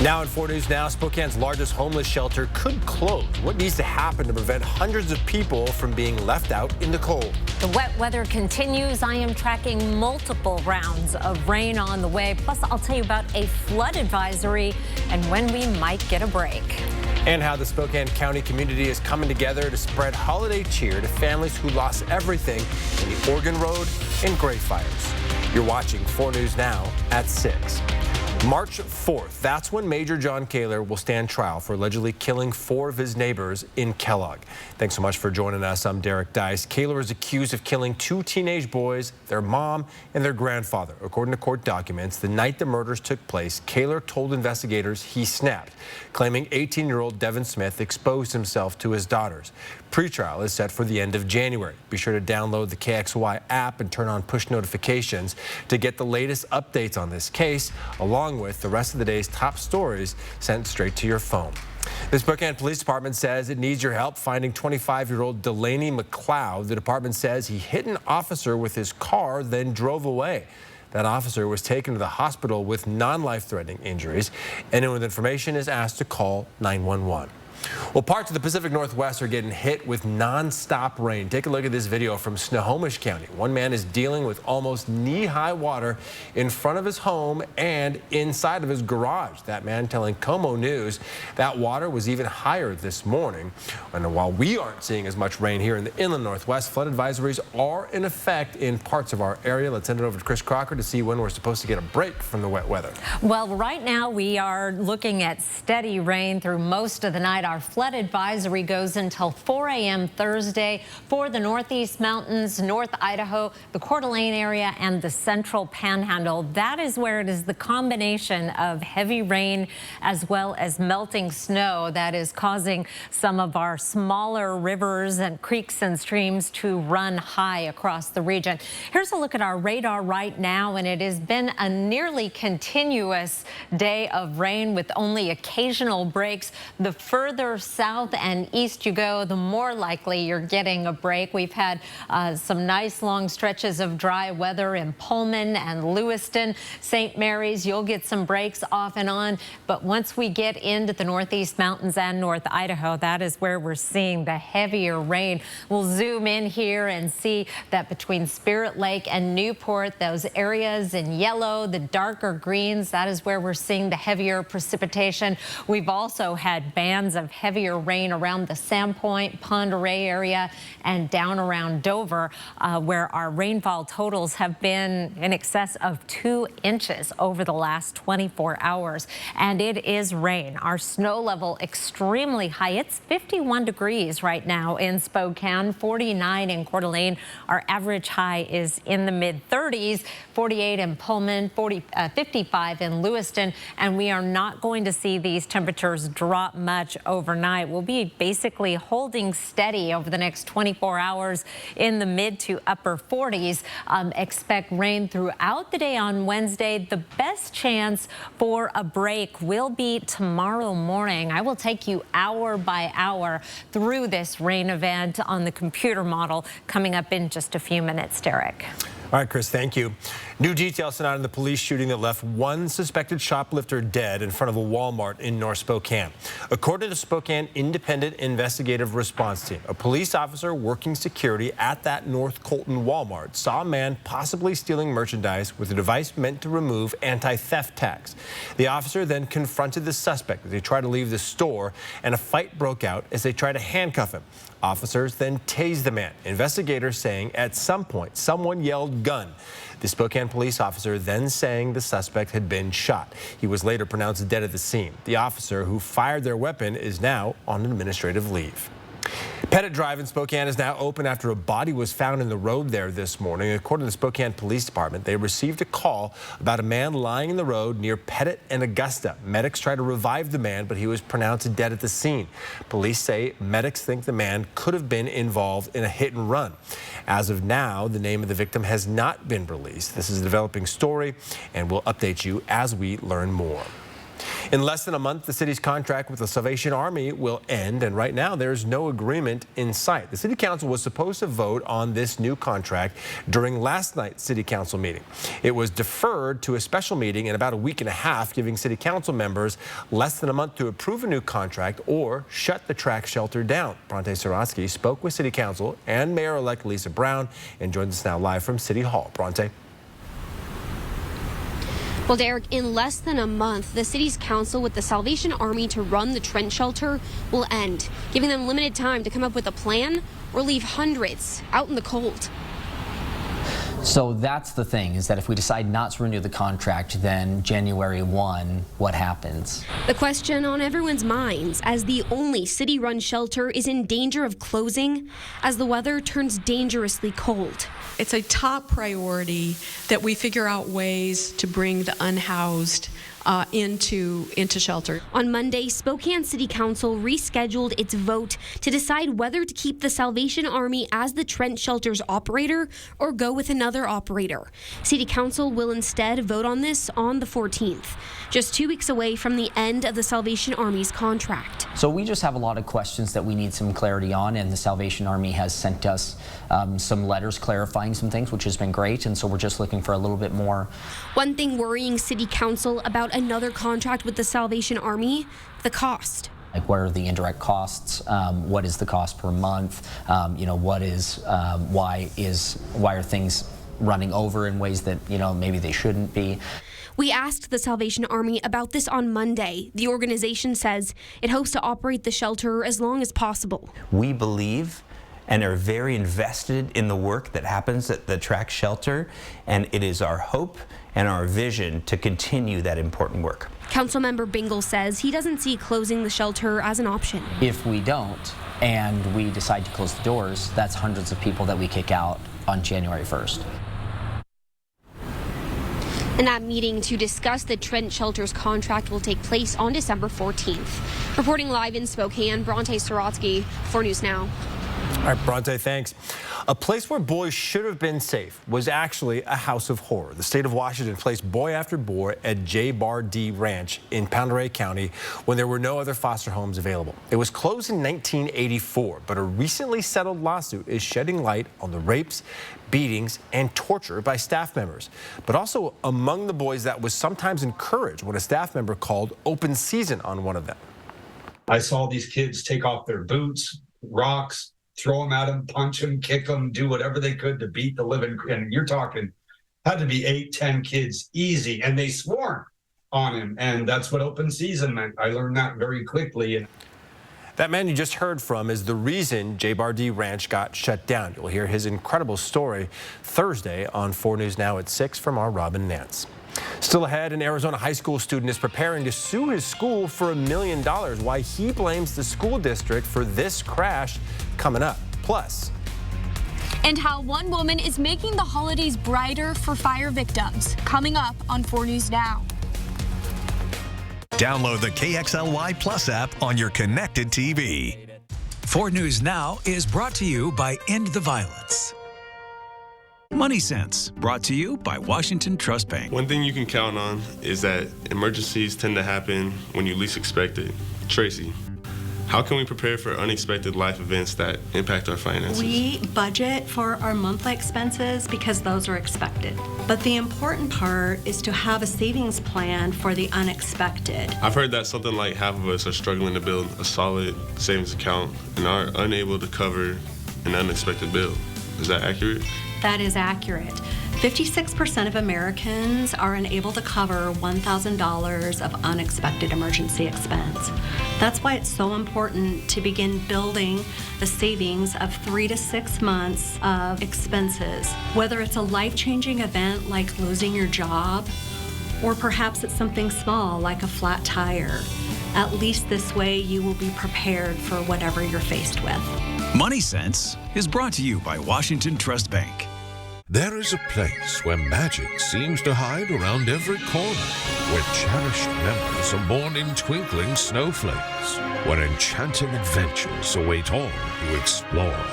Now in 4 News Now, Spokane's largest homeless shelter could close. What needs to happen to prevent hundreds of people from being left out in the cold? The wet weather continues. I am tracking multiple rounds of rain on the way. Plus, I'll tell you about a flood advisory and when we might get a break. And how the Spokane County community is coming together to spread holiday cheer to families who lost everything in the Oregon Road and Great Fires. You're watching 4 News Now at 6. March 4th, that's when Major John Kaler will stand trial for allegedly killing 4 of his neighbors in Kellogg. Thanks so much for joining us. I'm Derek Dice. Kaler is accused of killing 2 teenage boys, their mom, and their grandfather. According to court documents, the night the murders took place, Kaler told investigators he snapped, claiming 18-year-old Devin Smith exposed himself to his daughters. Pretrial is set for the end of January. Be sure to download the KXY app and turn on push notifications to get the latest updates on this case, along with the rest of the day's top stories sent straight to your phone. The Spokane Police Department says it needs your help finding 25-year-old Delaney McLeod. The department says he hit an officer with his car, then drove away. That officer was taken to the hospital with non-life-threatening injuries. Anyone with information is asked to call 911. Well, parts of the Pacific Northwest are getting hit with non-stop rain. Take a look at this video from Snohomish County. One man is dealing with almost knee-high water in front of his home and inside of his garage. That man telling KOMO News that water was even higher this morning. And while we aren't seeing as much rain here in the inland Northwest, flood advisories are in effect in parts of our area. Let's send it over to Chris Crocker to see when we're supposed to get a break from the wet weather. Well, right now we are looking at steady rain through most of the night. Our flood advisory goes until 4 a.m. Thursday for the Northeast Mountains, North Idaho, the Coeur d'Alene area, and the Central Panhandle. That is where it is the combination of heavy rain as well as melting snow that is causing some of our smaller rivers and creeks and streams to run high across the region. Here's a look at our radar right now, and it has been a nearly continuous day of rain with only occasional breaks. The further south and east you go, the more likely you're getting a break. We've had some nice long stretches of dry weather in Pullman and Lewiston. St. Mary's, you'll get some breaks off and on. But once we get into the Northeast Mountains and North Idaho, that is where we're seeing the heavier rain. We'll zoom in here and see that between Spirit Lake and Newport, those areas in yellow, the darker greens, that is where we're seeing the heavier precipitation. We've also had bands of heavier rain around the Sandpoint, Pend Oreille area and down around Dover, where our rainfall totals have been in excess of 2 inches over the last 24 hours. And it is rain. Our snow level extremely high. It's 51 degrees right now in Spokane, 49 in Coeur d'Alene. Our average high is in the mid-30s, 48 in Pullman, 55 in Lewiston, and we are not going to see these temperatures drop much overnight. We'll be basically holding steady over the next 24 hours in the mid to upper 40s. Expect rain throughout the day on Wednesday. The best chance for a break will be tomorrow morning. I will take you hour by hour through this rain event on the computer model coming up in just a few minutes, Derek. All right, Chris, thank you. New details tonight on the police shooting that left 1 suspected shoplifter dead in front of a Walmart in North Spokane. According to Spokane Independent Investigative Response Team, a police officer working security at that North Colton Walmart saw a man possibly stealing merchandise with a device meant to remove anti-theft tags. The officer then confronted the suspect as they tried to leave the store, and a fight broke out as they tried to handcuff him. Officers then tased the man. Investigators saying at some point someone yelled gun. The Spokane police officer then saying the suspect had been shot. He was later pronounced dead at the scene. The officer who fired their weapon is now on administrative leave. Pettit Drive in Spokane is now open after a body was found in the road there this morning. According to the Spokane Police Department, they received a call about a man lying in the road near Pettit and Augusta. Medics tried to revive the man, but he was pronounced dead at the scene. Police say medics think the man could have been involved in a hit and run. As of now, the name of the victim has not been released. This is a developing story, and we'll update you as we learn more. In less than a month, the city's contract with the Salvation Army will end, and right now there's no agreement in sight. The city council was supposed to vote on this new contract during last night's city council meeting. It was deferred to a special meeting in about a week and a half, giving city council members less than a month to approve a new contract or shut the track shelter down. Bronte Sorotsky spoke with city council and Mayor-elect Lisa Brown and joins us now live from City Hall. Bronte. Well, Derek, in less than a month, the city's council with the Salvation Army to run the Trent shelter will end, giving them limited time to come up with a plan or leave hundreds out in the cold. So that's the thing, is that if we decide not to renew the contract, then January 1, what happens? The question on everyone's minds as the only city-run shelter is in danger of closing as the weather turns dangerously cold. It's a top priority that we figure out ways to bring the unhoused into shelter. On Monday, Spokane City Council rescheduled its vote to decide whether to keep the Salvation Army as the Trent shelter's operator or go with another operator. City Council will instead vote on this on the 14th, just 2 weeks away from the end of the Salvation Army's contract. So we just have a lot of questions that we need some clarity on, and the Salvation Army has sent us some letters clarifying some things, which has been great, and so we're just looking for a little bit more. One thing worrying City Council about another contract with the Salvation Army, the cost. Like, what are the indirect costs? What is the cost per month? Why are things running over in ways that, maybe they shouldn't be? We asked the Salvation Army about this on Monday. The organization says it hopes to operate the shelter as long as possible. We believe and are very invested in the work that happens at the track shelter, and it is our hope and our vision to continue that important work. Councilmember Bingle says he doesn't see closing the shelter as an option. If we don't, and we decide to close the doors, that's hundreds of people that we kick out on January 1st. And that meeting to discuss the Trent shelter's contract will take place on December 14th. Reporting live in Spokane, Bronte Sorotsky, 4 News Now. All right, Bronte, thanks. A place where boys should have been safe was actually a house of horror. The state of Washington placed boy after boy at J-Bar D Ranch in Pend Oreille County when there were no other foster homes available. It was closed in 1984, but a recently settled lawsuit is shedding light on the rapes, beatings, and torture by staff members. But also among the boys, that was sometimes encouraged when a staff member called open season on one of them. I saw these kids take off their boots, rocks, throw them at him, punch him, kick them, do whatever they could to beat the living. And you're talking, had to be 8, 10 kids easy. And they swore on him. And that's what open season meant. I learned that very quickly. That man you just heard from is the reason J-Bar D Ranch got shut down. You'll hear his incredible story Thursday on 4 News Now at 6 from our Robin Nance. Still ahead, an Arizona high school student is preparing to sue his school for $1 million. Why he blames the school district for this crash coming up. Plus, and how one woman is making the holidays brighter for fire victims. Coming up on 4 News Now. Download the KXLY Plus app on your connected TV. 4 News Now is brought to you by End the Violence. Money Sense, brought to you by Washington Trust Bank. One thing you can count on is that emergencies tend to happen when you least expect it. Tracy, how can we prepare for unexpected life events that impact our finances? We budget for our monthly expenses because those are expected. But the important part is to have a savings plan for the unexpected. I've heard that something like half of us are struggling to build a solid savings account and are unable to cover an unexpected bill. Is that accurate? That is accurate. 56% of Americans are unable to cover $1,000 of unexpected emergency expense. That's why it's so important to begin building the savings of 3 to 6 months of expenses. Whether it's a life-changing event like losing your job, or perhaps it's something small like a flat tire. At least this way you will be prepared for whatever you're faced with. Money Sense is brought to you by Washington Trust Bank. There is a place where magic seems to hide around every corner, where cherished memories are born in twinkling snowflakes, where enchanting adventures await all who explore.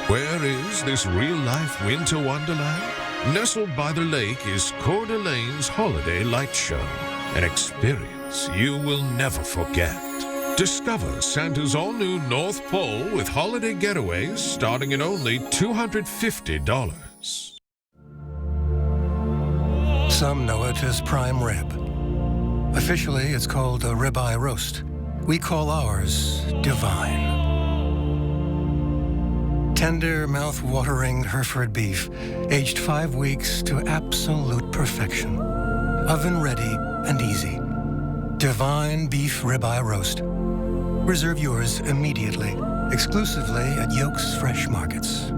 Where is this real-life winter wonderland? Nestled by the lake is Coeur d'Alene's Holiday Light Show, an experience memories you will never forget. Discover Santa's all-new North Pole with holiday getaways starting at only $250. Some know it as prime rib. Officially, it's called a ribeye roast. We call ours divine. Tender, mouth-watering Hereford beef, aged 5 weeks to absolute perfection. Oven-ready and easy. Divine beef ribeye roast. Reserve yours immediately, exclusively at Yoke's Fresh Markets.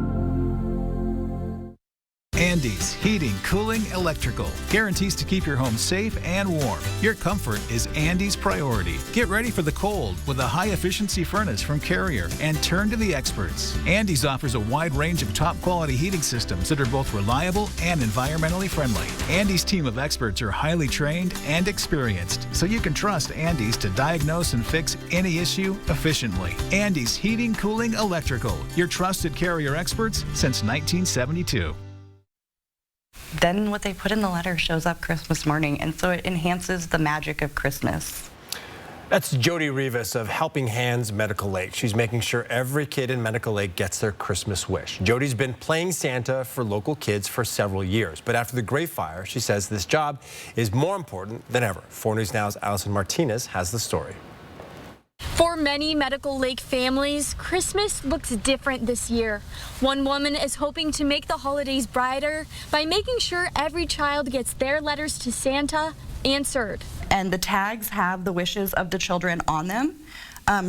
Andy's Heating, Cooling, Electrical guarantees to keep your home safe and warm. Your comfort is Andy's priority. Get ready for the cold with a high-efficiency furnace from Carrier and turn to the experts. Andy's offers a wide range of top-quality heating systems that are both reliable and environmentally friendly. Andy's team of experts are highly trained and experienced, so you can trust Andy's to diagnose and fix any issue efficiently. Andy's Heating, Cooling, Electrical, your trusted Carrier experts since 1972. Then what they put in the letter shows up Christmas morning, and so it enhances the magic of Christmas. That's Jody Rivas of Helping Hands Medical Lake. She's making sure every kid in Medical Lake gets their Christmas wish. Jody's been playing Santa for local kids for several years, but after the Great Fire, she says this job is more important than ever. 4 News Now's Allison Martinez has the story. For many Medical Lake families, Christmas looks different this year. One woman is hoping to make the holidays brighter by making sure every child gets their letters to Santa answered. And the tags have the wishes of the children on them,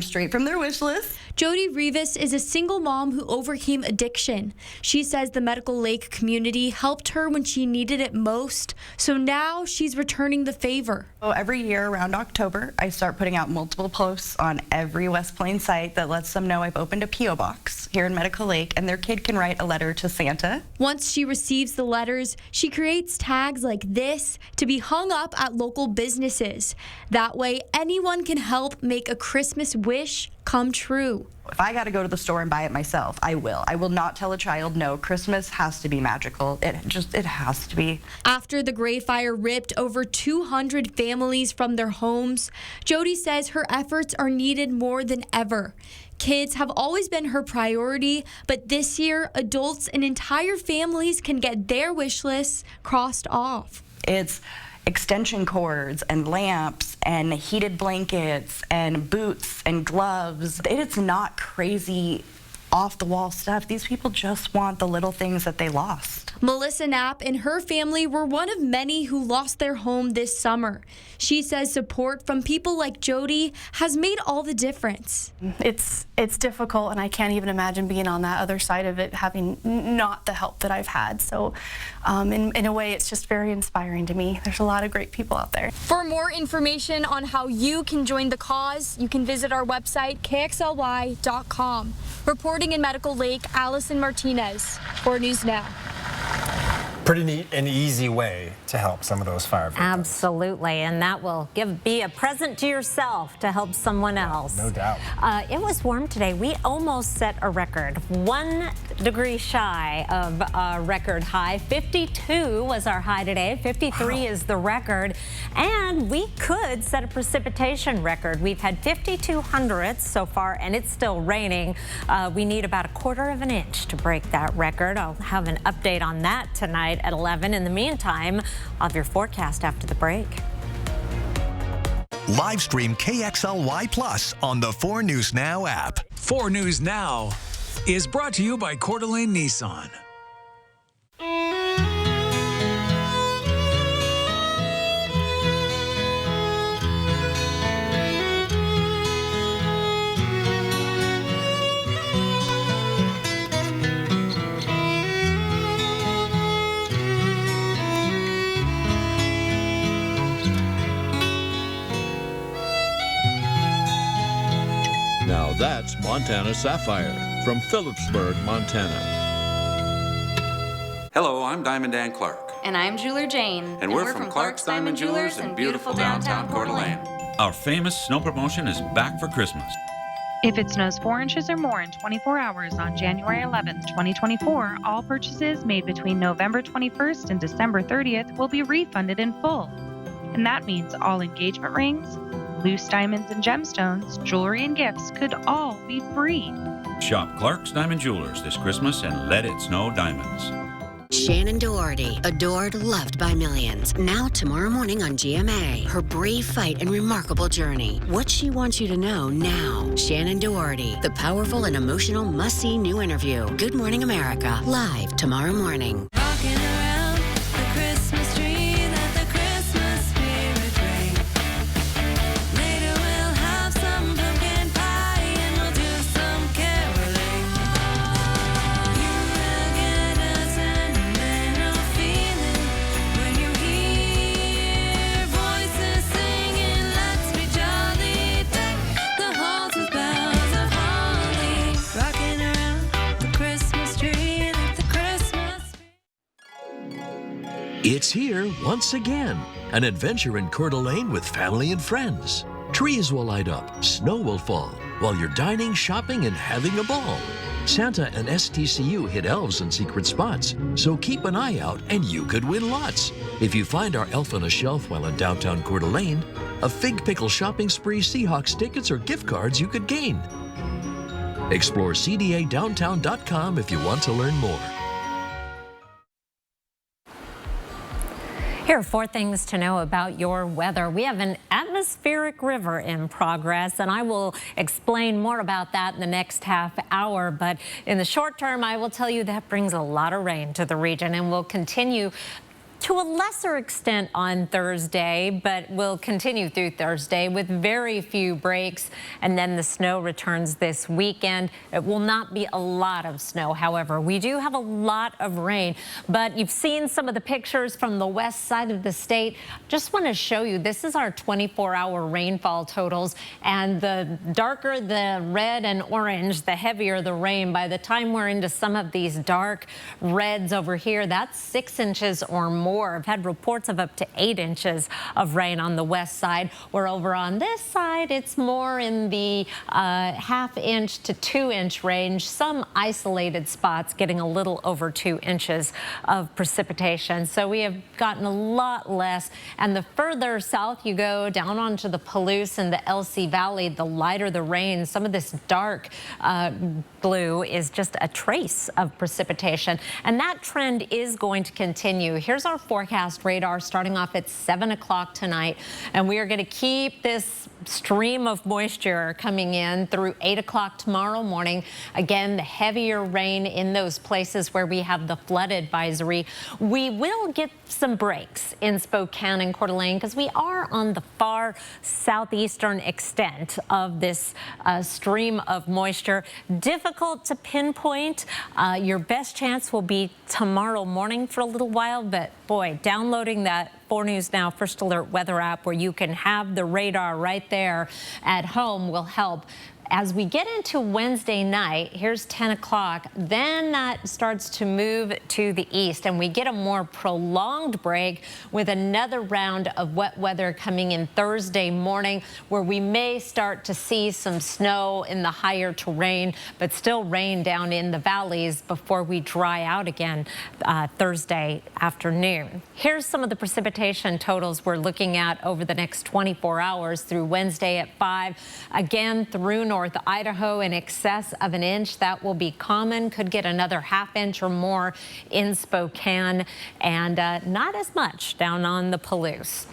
straight from their wish list. Jody Rivas is a single mom who overcame addiction. She says the Medical Lake community helped her when she needed it most, so now she's returning the favor. So every year around October, I start putting out multiple posts on every West Plains site that lets them know I've opened a P.O. box here in Medical Lake, and their kid can write a letter to Santa. Once she receives the letters, she creates tags like this to be hung up at local businesses. That way, anyone can help make a Christmas wish come true. If I got to go to the store and buy it myself, I will. I will not tell a child, no, Christmas has to be magical. It has to be. After the Great Fire ripped over 200 families from their homes, Jody says her efforts are needed more than ever. Kids have always been her priority, but this year, adults and entire families can get their wish lists crossed off. It's extension cords and lamps and heated blankets and boots and gloves. It's not crazy off-the-wall stuff. These people just want the little things that they lost. Melissa Knapp and her family were one of many who lost their home this summer. She says support from people like Jody has made all the difference. It's difficult, and I can't even imagine being on that other side of it, having not the help that I've had. So in a way, it's just very inspiring to me. There's a lot of great people out there. For more information on how you can join the cause, you can visit our website, kxly.com. Reporting in Medical Lake, Allison Martinez, 4 News Now. Pretty neat and easy way to help some of those fire victims. Absolutely, and that will be a present to yourself to help someone else. No doubt. It was warm today. We almost set a record, 1 degree shy of a record high. 52 was our high today. 53 is the record, and we could set a precipitation record. We've had 52 hundredths so far, and it's still raining. We need about 1/4 inch to break that record. I'll have an update on that tonight at 11. In the meantime, I'll have your forecast after the break. Live stream KXLY Plus on the 4 News Now app. 4 News Now is brought to you by Coeur d'Alene Nissan. Now that's Montana Sapphire from Phillipsburg, Montana. Hello, I'm Diamond Dan Clark. And I'm Jeweler Jane. And we're from Clark's Diamond Jewelers in beautiful downtown Coeur d'Alene. Our famous snow promotion is back for Christmas. If it snows 4 inches or more in 24 hours on January 11th, 2024, all purchases made between November 21st and December 30th will be refunded in full. And that means all engagement rings, loose diamonds and gemstones, jewelry and gifts could all be free. Shop Clark's Diamond Jewelers this Christmas and let it snow diamonds. Shannon Doherty, adored, loved by millions. Now tomorrow morning on GMA. Her brave fight and remarkable journey. What she wants you to know now. Shannon Doherty, the powerful and emotional must-see new interview. Good Morning America, live tomorrow morning. It's here once again, an adventure in Coeur d'Alene with family and friends. Trees will light up, snow will fall, while you're dining, shopping, and having a ball. Santa and STCU hit elves in secret spots, so keep an eye out and you could win lots. If you find our elf on a shelf while in downtown Coeur d'Alene, a Fig Pickle shopping spree, Seahawks tickets, or gift cards you could gain. Explore cdadowntown.com if you want to learn more. Here are 4 things to know about your weather. We have an atmospheric river in progress, and I will explain more about that in the next half hour. But in the short term, I will tell you that brings a lot of rain to the region and will continue to a lesser extent on Thursday, but will continue through Thursday with very few breaks, and then the snow returns this weekend. It will not be a lot of snow, however. We do have a lot of rain, but you've seen some of the pictures from the west side of the state. Just want to show you, this is our 24-hour rainfall totals, and the darker the red and orange, the heavier the rain. By the time we're into some of these dark reds over here, that's 6 inches or more. I've had reports of up to 8 inches of rain on the west side, where over on this side, it's more in the ½ to 2 inch range. Some isolated spots getting a little over 2 inches of precipitation. So we have gotten a lot less. And the further south you go down onto the Palouse and the LC Valley, the lighter the rain. Some of this dark blue is just a trace of precipitation. And that trend is going to continue. Here's our forecast radar starting off at 7 o'clock tonight, and we are going to keep this stream of moisture coming in through 8 o'clock tomorrow morning. Again, the heavier rain in those places where we have the flood advisory. We will get some breaks in Spokane and Coeur d'Alene because we are on the far southeastern extent of this stream of moisture. Difficult to pinpoint. Your best chance will be tomorrow morning for a little while, but boy, downloading that 4 News Now First Alert weather app where you can have the radar right there at home will help. As we get into Wednesday night, here's 10 o'clock, then that starts to move to the east, and we get a more prolonged break with another round of wet weather coming in Thursday morning, where we may start to see some snow in the higher terrain, but still rain down in the valleys before we dry out again Thursday afternoon. Here's some of the precipitation totals we're looking at over the next 24 hours through Wednesday at 5. Again, through North Idaho, in excess of 1 inch. That will be common. Could get another ½ inch or more in Spokane, and not as much down on the Palouse.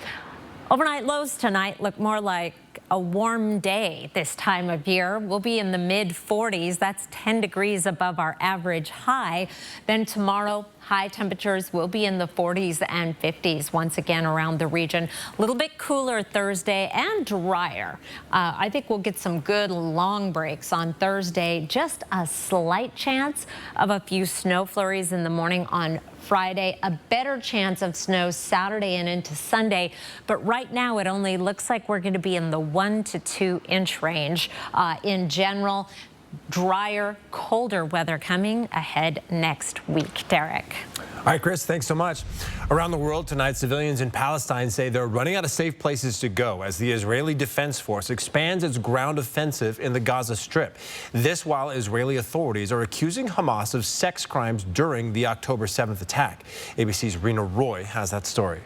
Overnight lows tonight look more like a warm day this time of year. We'll be in the mid-40s. That's 10 degrees above our average high. Then tomorrow, high temperatures will be in the 40s and 50s once again around the region. A little bit cooler Thursday and drier. I think we'll get some good long breaks on Thursday. Just a slight chance of a few snow flurries in the morning on Friday. A better chance of snow Saturday and into Sunday. But right now it only looks like we're going to be in the 1 to 2 inch range in general. Drier, colder weather coming ahead next week. Derek. All right, Chris, thanks so much. Around the world tonight, civilians in Palestine say they're running out of safe places to go as the Israeli Defense Force expands its ground offensive in the Gaza Strip. This while Israeli authorities are accusing Hamas of sex crimes during the October 7th attack. ABC's Rena Roy has that story.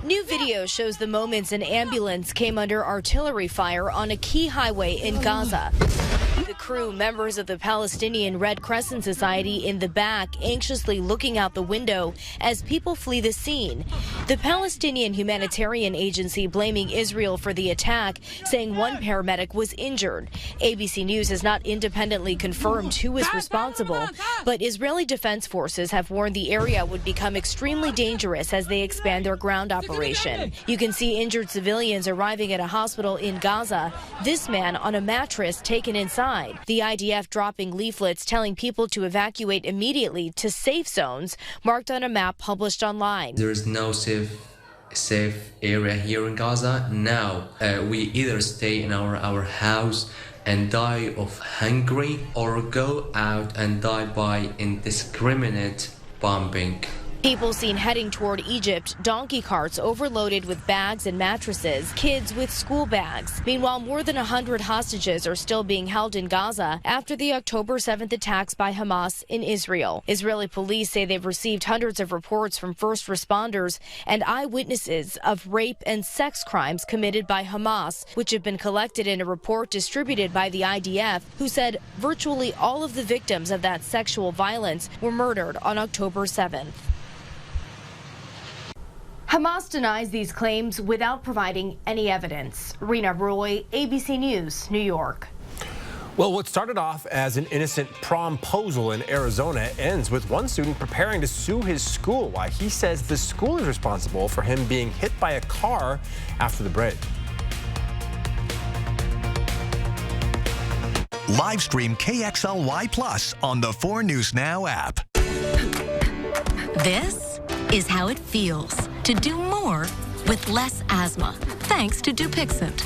New video shows the moments an ambulance came under artillery fire on a key highway in Gaza. The crew, members of the Palestinian Red Crescent Society, in the back, anxiously looking out the window as people flee the scene. The Palestinian humanitarian agency blaming Israel for the attack, saying one paramedic was injured. ABC News has not independently confirmed who is responsible, but Israeli defense forces have warned the area would become extremely dangerous as they expand their ground operation. You can see injured civilians arriving at a hospital in Gaza. This man on a mattress taken inside. The IDF dropping leaflets telling people to evacuate immediately to safe zones marked on a map published online. There is no safe area here in Gaza. Now we either stay in our house and die of hunger or go out and die by indiscriminate bombing. People seen heading toward Egypt, donkey carts overloaded with bags and mattresses, kids with school bags. Meanwhile, more than 100 hostages are still being held in Gaza after the October 7th attacks by Hamas in Israel. Israeli police say they've received hundreds of reports from first responders and eyewitnesses of rape and sex crimes committed by Hamas, which have been collected in a report distributed by the IDF, who said virtually all of the victims of that sexual violence were murdered on October 7th. Hamas denies these claims without providing any evidence. Rena Roy, ABC News, New York. Well, what started off as an innocent promposal in Arizona ends with one student preparing to sue his school, why he says the school is responsible for him being hit by a car after the break. Live stream KXLY Plus on the 4 News Now app. This is how it feels to do more with less asthma, thanks to Dupixent.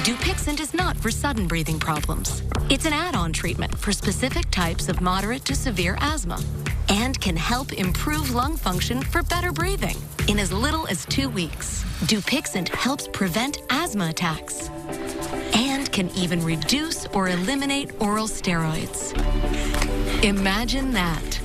Dupixent is not for sudden breathing problems. It's an add-on treatment for specific types of moderate to severe asthma and can help improve lung function for better breathing in as little as 2 weeks. Dupixent helps prevent asthma attacks and can even reduce or eliminate oral steroids. Imagine that.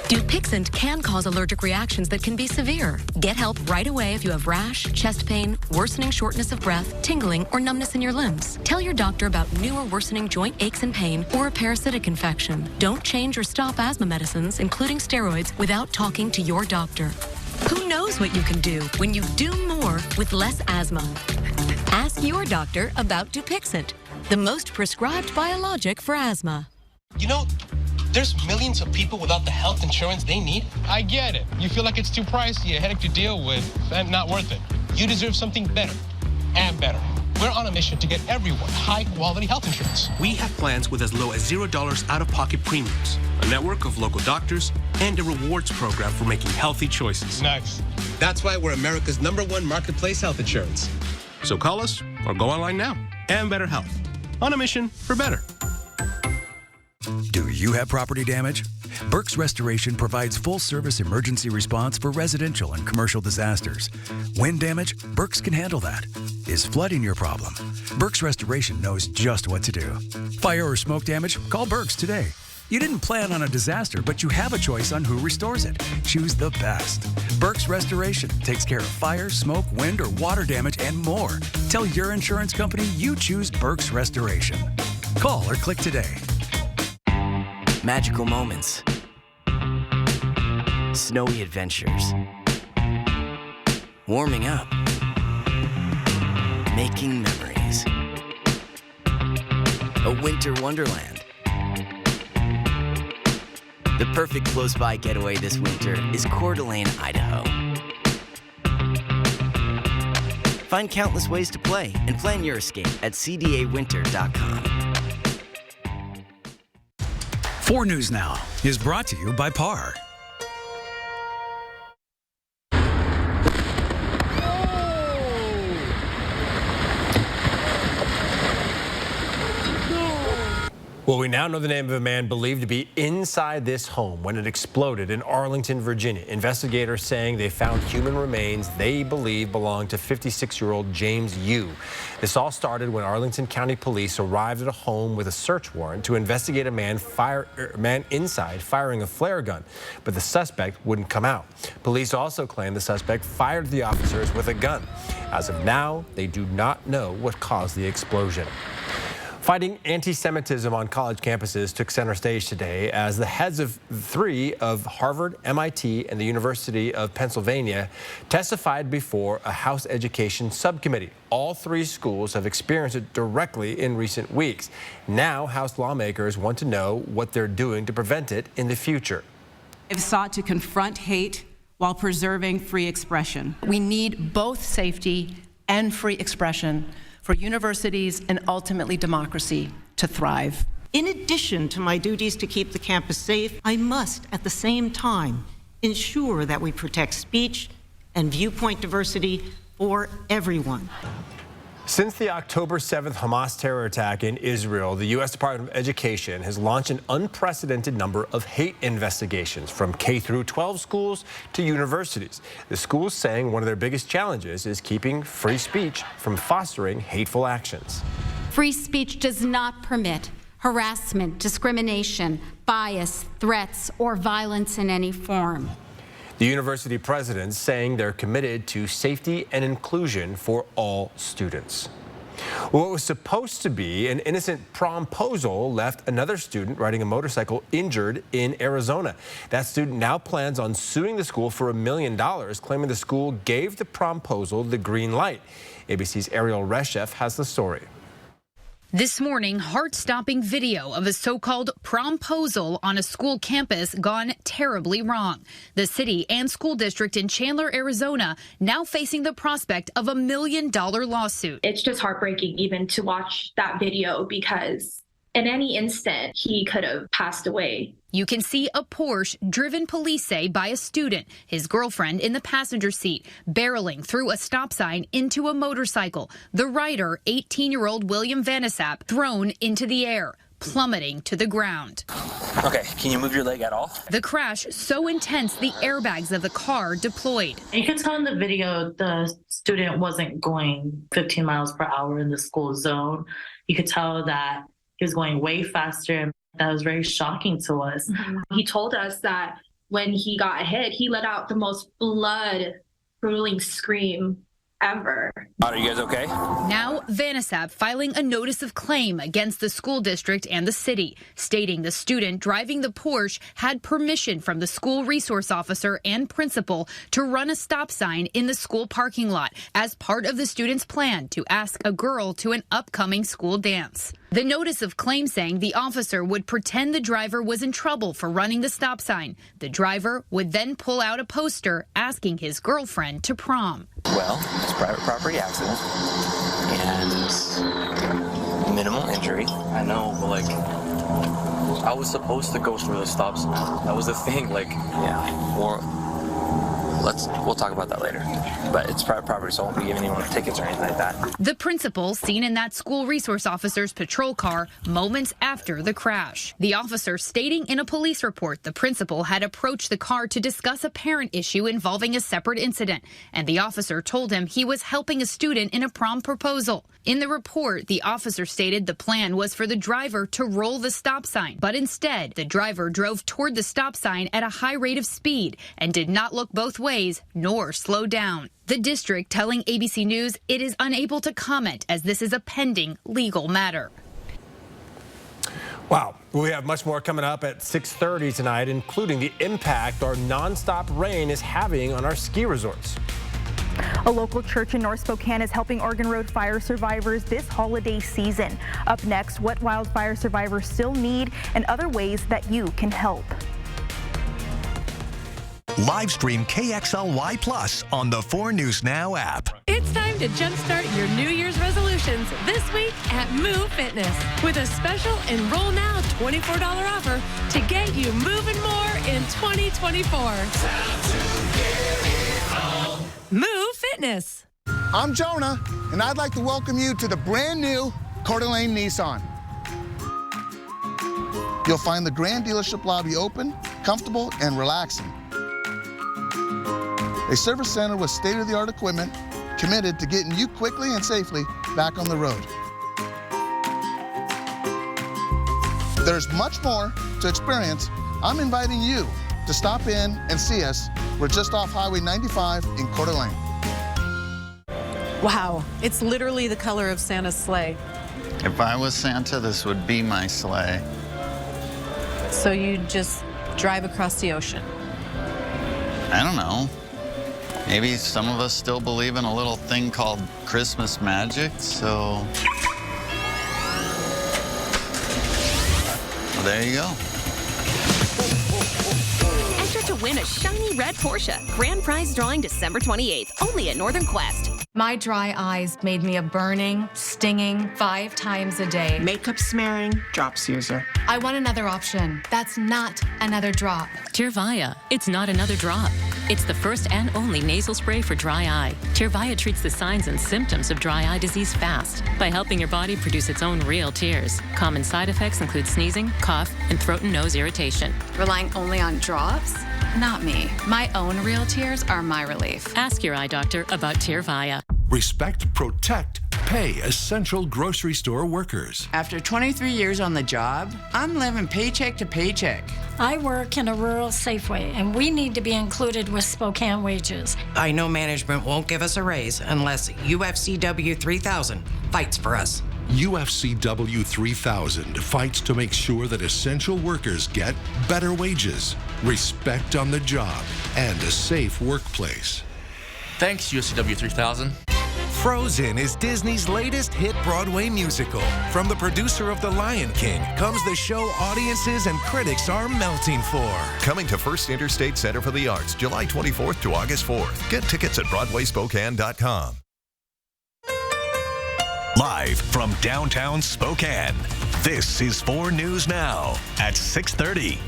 Dupixent can cause allergic reactions that can be severe. Get help right away if you have rash, chest pain, worsening shortness of breath, tingling, or numbness in your limbs. Tell your doctor about new or worsening joint aches and pain or a parasitic infection. Don't change or stop asthma medicines, including steroids, without talking to your doctor. Who knows what you can do when you do more with less asthma? Ask your doctor about Dupixent, the most prescribed biologic for asthma. You know, there's millions of people without the health insurance they need. I get it. You feel like it's too pricey, a headache to deal with, and not worth it. You deserve something better and better. We're on a mission to get everyone high-quality health insurance. We have plans with as low as $0 out-of-pocket premiums, a network of local doctors, and a rewards program for making healthy choices. Nice. That's why we're America's #1 marketplace health insurance. So call us or go online now. And Better Health. On a mission for better. Do you have property damage? Burke's Restoration provides full-service emergency response for residential and commercial disasters. Wind damage? Burke's can handle that. Is flooding your problem? Burke's Restoration knows just what to do. Fire or smoke damage? Call Burke's today. You didn't plan on a disaster, but you have a choice on who restores it. Choose the best. Burke's Restoration takes care of fire, smoke, wind, or water damage and more. Tell your insurance company you choose Burke's Restoration. Call or click today. Magical moments, snowy adventures, warming up, making memories, a winter wonderland. The perfect close-by getaway this winter is Coeur d'Alene, Idaho. Find countless ways to play and plan your escape at cdawinter.com. 4 News Now is brought to you by PAR. Well, we now know the name of a man believed to be inside this home when it exploded in Arlington, Virginia. Investigators saying they found human remains they believe belonged to 56-year-old James Yu. This all started when Arlington County Police arrived at a home with a search warrant to investigate a man inside firing a flare gun, but the suspect wouldn't come out. Police also claim the suspect fired the officers with a gun. As of now, they do not know what caused the explosion. Fighting anti-Semitism on college campuses took center stage today as the heads of three of Harvard, MIT, and the University of Pennsylvania testified before a House Education Subcommittee. All three schools have experienced it directly in recent weeks. Now, House lawmakers want to know what they're doing to prevent it in the future. They've sought to confront hate while preserving free expression. We need both safety and free expression for universities and ultimately democracy to thrive. In addition to my duties to keep the campus safe, I must at the same time ensure that we protect speech and viewpoint diversity for everyone. Since the October 7th Hamas terror attack in Israel, the U.S. Department of Education has launched an unprecedented number of hate investigations from K-12 schools to universities. The schools saying one of their biggest challenges is keeping free speech from fostering hateful actions. Free speech does not permit harassment, discrimination, bias, threats, or violence in any form. The university presidents saying they're committed to safety and inclusion for all students. Well, what was supposed to be an innocent promposal left another student riding a motorcycle injured in Arizona. That student now plans on suing the school for $1 million, claiming the school gave the promposal the green light. ABC's Ariel Reshef has the story. This morning, heart-stopping video of a so-called promposal on a school campus gone terribly wrong. The city and school district in Chandler, Arizona, now facing the prospect of $1 million lawsuit. It's just heartbreaking even to watch that video because in any instant, he could have passed away. You can see a Porsche driven, police say, by a student, his girlfriend in the passenger seat, barreling through a stop sign into a motorcycle. The rider, 18-year-old William Vanessap, thrown into the air, plummeting to the ground. Okay, can you move your leg at all? The crash so intense the airbags of the car deployed. You can tell in the video the student wasn't going 15 miles per hour in the school zone. You could tell that he was going way faster. That was very shocking to us. He told us that when he got hit, he let out the most blood-curdling scream ever. Are you guys okay? Now, Vanessap filing a notice of claim against the school district and the city, stating the student driving the Porsche had permission from the school resource officer and principal to run a stop sign in the school parking lot as part of the student's plan to ask a girl to an upcoming school dance. The notice of claim saying the officer would pretend the driver was in trouble for running the stop sign. The driver would then pull out a poster asking his girlfriend to prom. Well, it's a private property accident and minimal injury. I know, but like, I was supposed to go through the stop sign. That was the thing, like, yeah, we'll talk about that later. But it's private property, so I won't be giving anyone tickets or anything like that. The principal seen in that school resource officer's patrol car moments after the crash. The officer stating in a police report the principal had approached the car to discuss a parent issue involving a separate incident, and the officer told him he was helping a student in a prom proposal. In the report, the officer stated the plan was for the driver to roll the stop sign, but instead, the driver drove toward the stop sign at a high rate of speed and did not look both ways nor slow down. The district telling ABC News it is unable to comment as this is a pending legal matter. Wow. We have much more coming up at 6:30 tonight, including the impact our nonstop rain is having on our ski resorts. A local church in North Spokane is helping Oregon Road fire survivors this holiday season. Up next, what wildfire survivors still need and other ways that you can help. Live stream KXLY Plus on the 4 News Now app. It's time to jumpstart your New Year's resolutions this week at Move Fitness with a special Enroll Now $24 offer to get you moving more in 2024. Move Fitness. I'm Jonah, and I'd like to welcome you to the brand new Coeur d'Alene Nissan. You'll find the Grand Dealership lobby open, comfortable, and relaxing. A service center with state-of-the-art equipment committed to getting you quickly and safely back on the road. There's much more to experience. I'm inviting you to stop in and see us. We're just off Highway 95 in Coeur d'Alene. Wow, it's literally the color of Santa's sleigh. If I was Santa, this would be my sleigh. So you just drive across the ocean? I don't know. Maybe some of us still believe in a little thing called Christmas magic, so... Well, there you go. Enter to win a shiny red Porsche. Grand prize drawing December 28th, only at Northern Quest. My dry eyes made me a burning, stinging 5 times a day. Makeup smearing, drops user. I want another option. That's not another drop. Tyrvaya. It's not another drop. It's the first and only nasal spray for dry eye. Tyrvaya treats the signs and symptoms of dry eye disease fast by helping your body produce its own real tears. Common side effects include sneezing, cough, and throat and nose irritation. Relying only on drops? Not me. My own real tears are my relief. Ask your eye doctor about Tyrvaya. Respect, protect, pay essential grocery store workers. After 23 years on the job, I'm living paycheck to paycheck. I work in a rural Safeway, and we need to be included with Spokane wages. I know management won't give us a raise unless UFCW 3000 fights for us. UFCW 3000 fights to make sure that essential workers get better wages, respect on the job, and a safe workplace. Thanks, UFCW 3000. Frozen is Disney's latest hit Broadway musical. From the producer of The Lion King comes the show audiences and critics are melting for. Coming to First Interstate Center for the Arts, July 24th to August 4th. Get tickets at BroadwaySpokane.com. Live from downtown Spokane, this is 4 News Now at 6:30.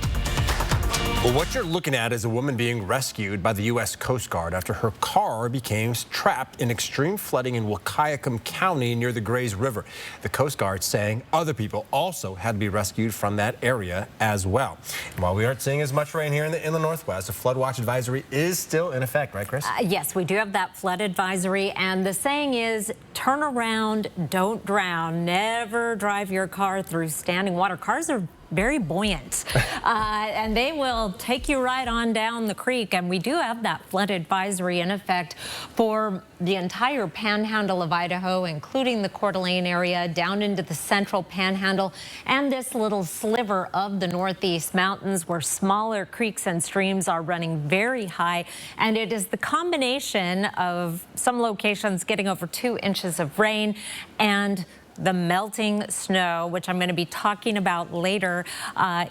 Well, what you're looking at is a woman being rescued by the U.S. Coast Guard after her car became trapped in extreme flooding in Wahkiakum County near the Grays River. The Coast Guard saying other people also had to be rescued from that area as well. And while we aren't seeing as much rain here in the Northwest, a flood watch advisory is still in effect, right, Chris? Yes, we do have that flood advisory, and the saying is, turn around, don't drown. Never drive your car through standing water. Cars are very buoyant, and they will take you right on down the creek. And we do have that flood advisory in effect for the entire panhandle of Idaho, including the Coeur d'Alene area, down into the central panhandle, and this little sliver of the Northeast Mountains where smaller creeks and streams are running very high. And it is the combination of some locations getting over 2 inches of rain and the melting snow, which I'm going to be talking about later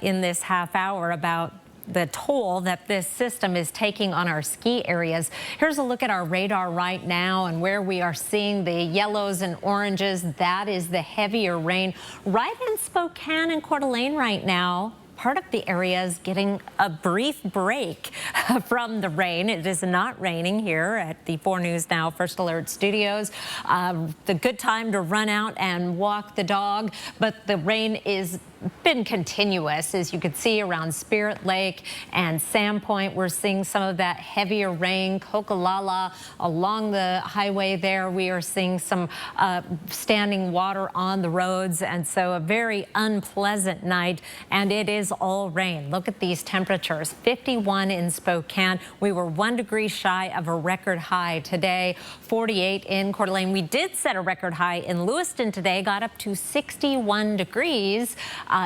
in this half hour about the toll that this system is taking on our ski areas. Here's a look at our radar right now and where we are seeing the yellows and oranges. That is the heavier rain right in Spokane and Coeur d'Alene right now. Part of the area is getting a brief break from the rain. It is not raining here at the 4 News Now First Alert Studios. The good time to run out and walk the dog, but the rain is been continuous. As you can see around Spirit Lake and Sandpoint, we're seeing some of that heavier rain. Coquilala along the highway there, we are seeing some standing water on the roads, and so a very unpleasant night, and it is all rain. Look at these temperatures. 51 in Spokane. We were 1 degree shy of a record high today. 48 in Coeur d'Alene. We did set a record high in Lewiston today, got up to 61 degrees.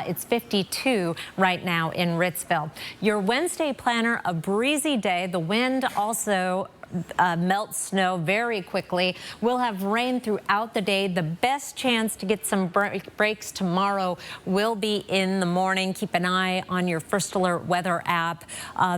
It's 52 right now in Ritzville. Your Wednesday planner, a breezy day. The wind also melts snow very quickly. We'll have rain throughout the day. The best chance to get some breaks tomorrow will be in the morning. Keep an eye on your First Alert weather app.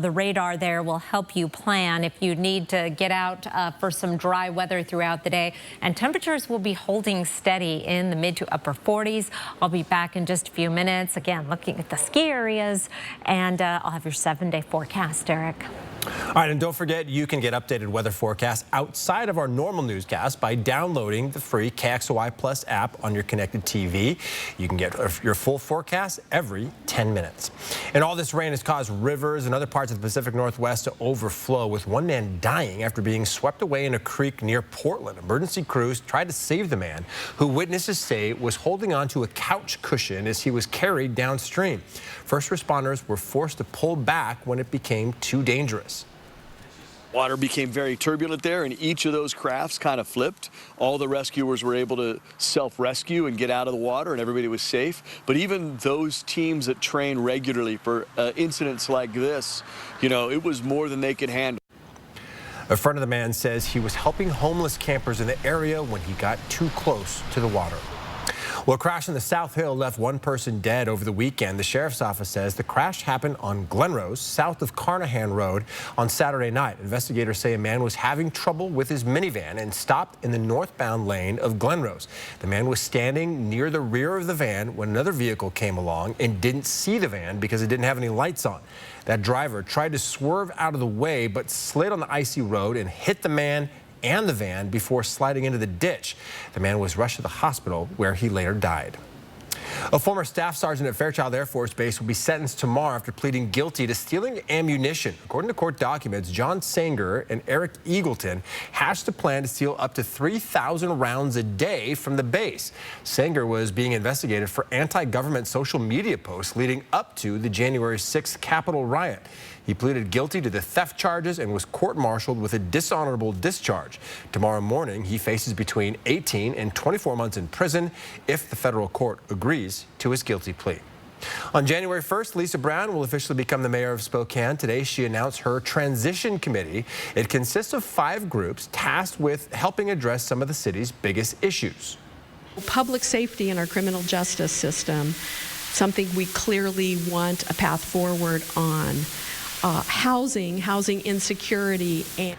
The radar there will help you plan if you need to get out for some dry weather throughout the day. And temperatures will be holding steady in the mid to upper 40s. I'll be back in just a few minutes. Again, looking at the ski areas, and I'll have your 7-day forecast, Eric. All right, and don't forget, you can get updated weather forecasts outside of our normal newscast by downloading the free KXLY Plus app on your connected TV. You can get your full forecast every 10 minutes. And all this rain has caused rivers and other parts of the Pacific Northwest to overflow, with one man dying after being swept away in a creek near Portland. Emergency crews tried to save the man, who witnesses say was holding on to a couch cushion as he was carried downstream. First responders were forced to pull back when it became too dangerous. Water became very turbulent there, and each of those crafts kind of flipped. All the rescuers were able to self-rescue and get out of the water, and everybody was safe. But even those teams that train regularly for incidents like this, you know, it was more than they could handle. A friend of the man says he was helping homeless campers in the area when he got too close to the water. Well, a crash in the South Hill left one person dead over the weekend. The sheriff's office says the crash happened on Glenrose, south of Carnahan Road, on Saturday night. Investigators say a man was having trouble with his minivan and stopped in the northbound lane of Glenrose. The man was standing near the rear of the van when another vehicle came along and didn't see the van because it didn't have any lights on. That driver tried to swerve out of the way but slid on the icy road and hit the man and the van before sliding into the ditch. The man was rushed to the hospital, where he later died. A former staff sergeant at Fairchild Air Force Base will be sentenced tomorrow after pleading guilty to stealing ammunition. According to court documents, John Sanger and Eric Eagleton hatched a plan to steal up to 3,000 rounds a day from the base. Sanger was being investigated for anti-government social media posts leading up to the January 6th Capitol riot. He pleaded guilty to the theft charges and was court-martialed with a dishonorable discharge. Tomorrow morning, he faces between 18 and 24 months in prison if the federal court agrees to his guilty plea. On January 1st, Lisa Brown will officially become the mayor of Spokane. Today, she announced her transition committee. It consists of 5 groups tasked with helping address some of the city's biggest issues. Public safety in our criminal justice system, something we clearly want a path forward on. Housing insecurity. And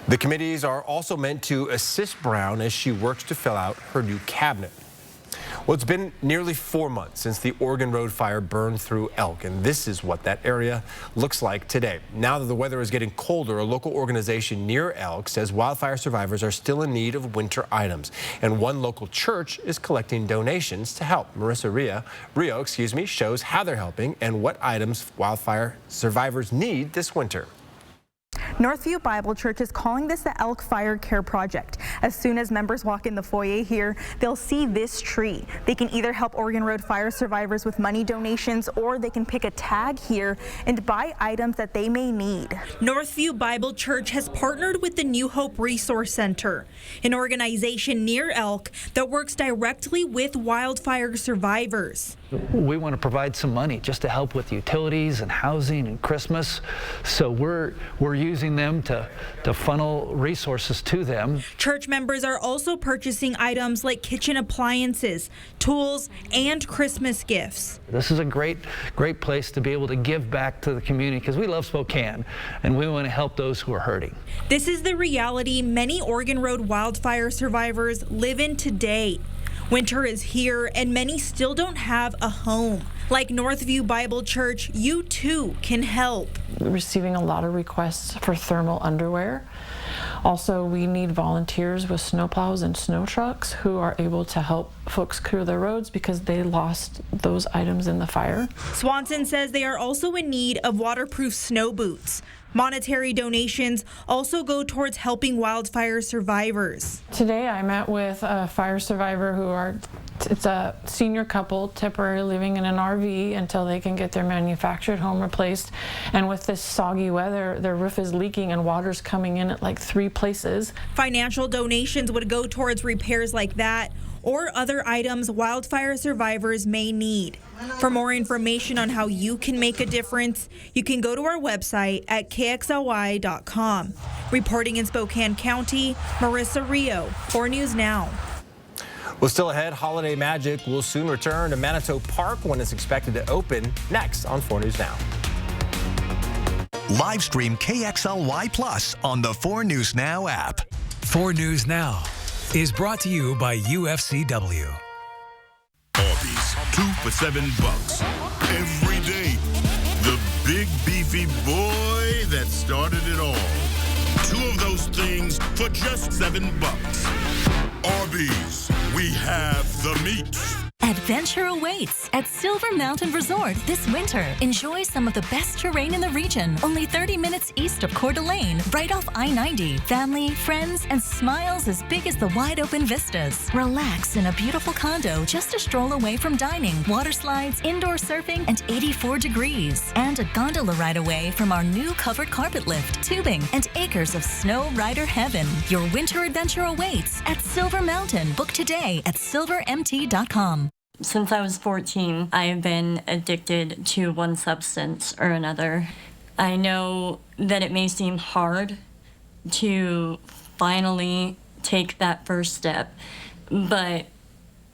the committees are also meant to assist Brown as she works to fill out her new cabinet. Well, it's been nearly 4 months since the Oregon Road fire burned through Elk, and this is what that area looks like today. Now that the weather is getting colder, a local organization near Elk says wildfire survivors are still in need of winter items, and one local church is collecting donations to help. Marissa Rio shows how they're helping and what items wildfire survivors need this winter. Northview Bible Church is calling this the Elk Fire Care Project. As soon as members walk in the foyer here, they'll see this tree. They can either help Oregon Road fire survivors with money donations, or they can pick a tag here and buy items that they may need. Northview Bible Church has partnered with the New Hope Resource Center, an organization near Elk that works directly with wildfire survivors. We want to provide some money just to help with utilities and housing and Christmas. So we're using them to funnel resources to them. Church members are also purchasing items like kitchen appliances, tools, and Christmas gifts. This is a great place to be able to give back to the community because we love Spokane and we want to help those who are hurting. This is the reality many Oregon Road wildfire survivors live in today. Winter is here and many still don't have a home. Like Northview Bible Church, you too can help. We're receiving a lot of requests for thermal underwear. Also, we need volunteers with snowplows and snow trucks who are able to help folks clear their roads because they lost those items in the fire. Swanson says they are also in need of waterproof snow boots. Monetary donations also go towards helping wildfire survivors. Today I met with a fire survivor it's a senior couple temporarily living in an RV until they can get their manufactured home replaced. And with this soggy weather, their roof is leaking and water's coming in at like 3 places. Financial donations would go towards repairs like that or other items wildfire survivors may need. For more information on how you can make a difference, you can go to our website at kxly.com. Reporting in Spokane County, Marissa Rio, 4 News Now. Well, still ahead, Holiday Magic will soon return to Manitou Park when it's expected to open. Next on 4 News Now. Live stream KXLY Plus on the 4 News Now app. 4 News Now is brought to you by UFCW. Arby's, 2 for $7 every day. The big beefy boy that started it all. 2 of those things for just $7. Arby's, we have the meat. Adventure awaits at Silver Mountain Resort this winter. Enjoy some of the best terrain in the region. Only 30 minutes east of Coeur d'Alene, right off I-90. Family, friends, and smiles as big as the wide open vistas. Relax in a beautiful condo just a stroll away from dining, water slides, indoor surfing, and 84 degrees. And a gondola ride away from our new covered carpet lift, tubing, and acres of snow rider heaven. Your winter adventure awaits at Silver Mountain. Book today at silvermt.com. Since I was 14, I have been addicted to one substance or another. I know that it may seem hard to finally take that first step, but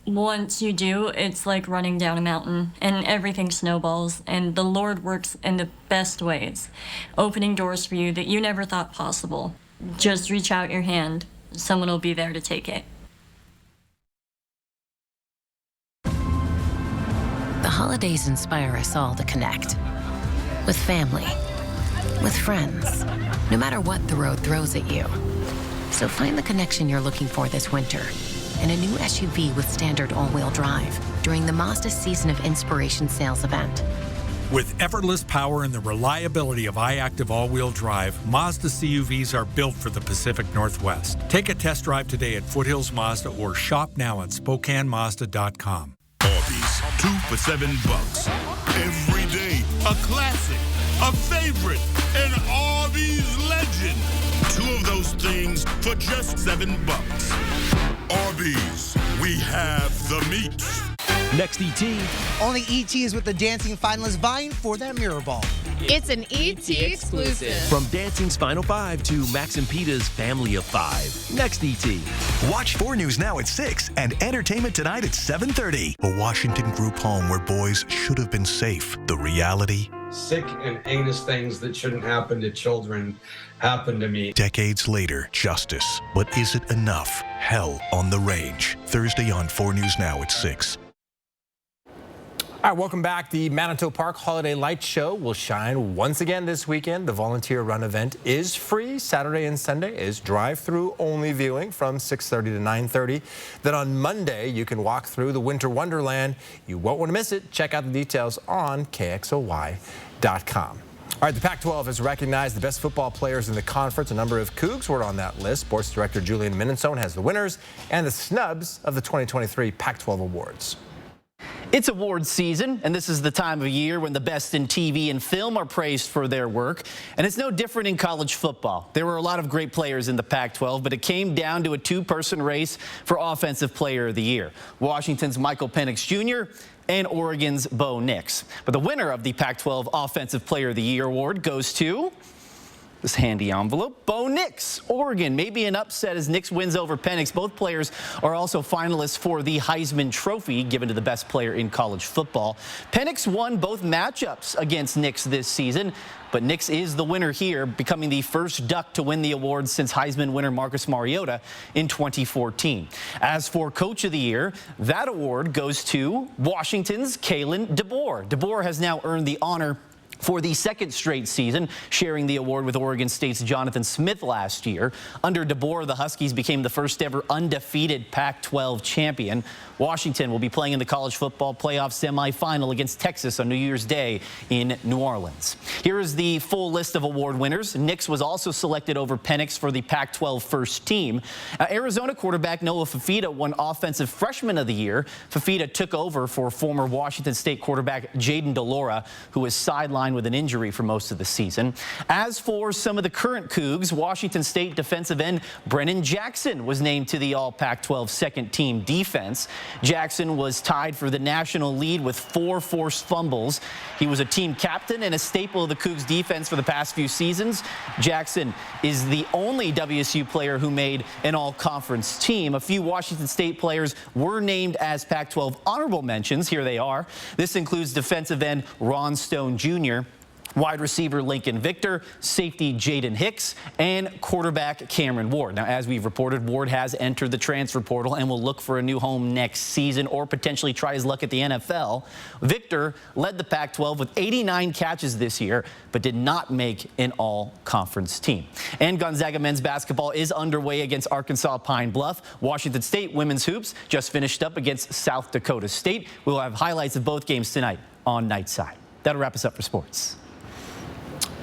once you do, it's like running down a mountain and everything snowballs, and the Lord works in the best ways, opening doors for you that you never thought possible. Just reach out your hand. Someone will be there to take it. The holidays inspire us all to connect. With family, with friends, no matter what the road throws at you. So find the connection you're looking for this winter in a new SUV with standard all-wheel drive during the Mazda Season of Inspiration sales event. With effortless power and the reliability of iActive all-wheel drive, Mazda CUVs are built for the Pacific Northwest. Take a test drive today at Foothills Mazda or shop now at SpokaneMazda.com. Arby's, 2 for $7. Every day, a classic, a favorite, an Arby's legend. 2 of those things for just $7. Arby's, we have the meat. Next ET. Only ET is with the dancing finalists vying for that mirror ball. It's an ET exclusive. From Dancing's Final 5 to Max and Peta's Family of 5. Next ET. Watch 4 News Now at 6 and Entertainment Tonight at 7:30. A Washington group home where boys should have been safe. The reality. Sick and heinous things that shouldn't happen to children happen to me. Decades later, justice. But is it enough? Hell on the Range. Thursday on 4 News Now at 6. All right, welcome back. The Manitou Park Holiday Lights Show will shine once again this weekend. The volunteer run event is free. Saturday and Sunday is drive-through only viewing from 6:30 to 9:30. Then on Monday, you can walk through the Winter Wonderland. You won't want to miss it. Check out the details on KXOY.com. All right, the Pac-12 has recognized the best football players in the conference. A number of Cougs were on that list. Sports Director Julian Minnesone has the winners and the snubs of the 2023 Pac-12 Awards. It's awards season, and this is the time of year when the best in TV and film are praised for their work. And it's no different in college football. There were a lot of great players in the Pac-12, but it came down to a 2-person race for Offensive Player of the Year. Washington's Michael Penix Jr. and Oregon's Bo Nix. But the winner of the Pac-12 Offensive Player of the Year award goes to this handy envelope, Bo Nix, Oregon. Maybe an upset as Nix wins over Penix. Both players are also finalists for the Heisman Trophy, given to the best player in college football. Penix won both matchups against Nix this season, but Nix is the winner here, becoming the first Duck to win the award since Heisman winner Marcus Mariota in 2014. As for Coach of the Year, that award goes to Washington's Kalen DeBoer. DeBoer has now earned the honor for the second straight season, sharing the award with Oregon State's Jonathan Smith last year. Under DeBoer, the Huskies became the first ever undefeated Pac-12 champion. Washington will be playing in the college football playoff semifinal against Texas on New Year's Day in New Orleans. Here is the full list of award winners. Nix was also selected over Penix for the Pac-12 first team. Arizona quarterback Noah Fifita won Offensive Freshman of the Year. Fifita took over for former Washington State quarterback Jayden de Laura, who was sidelined with an injury for most of the season. As for some of the current Cougs, Washington State defensive end Brennan Jackson was named to the All-Pac-12 second team defense. Jackson was tied for the national lead with 4 forced fumbles. He was a team captain and a staple of the Cougs defense for the past few seasons. Jackson is the only WSU player who made an all-conference team. A few Washington State players were named as Pac-12 honorable mentions. Here they are. This includes defensive end Ron Stone Jr., wide receiver Lincoln Victor, safety Jaden Hicks, and quarterback Cameron Ward. Now, as we've reported, Ward has entered the transfer portal and will look for a new home next season or potentially try his luck at the NFL. Victor led the Pac-12 with 89 catches this year, but did not make an all-conference team. And Gonzaga men's basketball is underway against Arkansas Pine Bluff. Washington State women's hoops just finished up against South Dakota State. We'll have highlights of both games tonight on Nightside. That'll wrap us up for sports.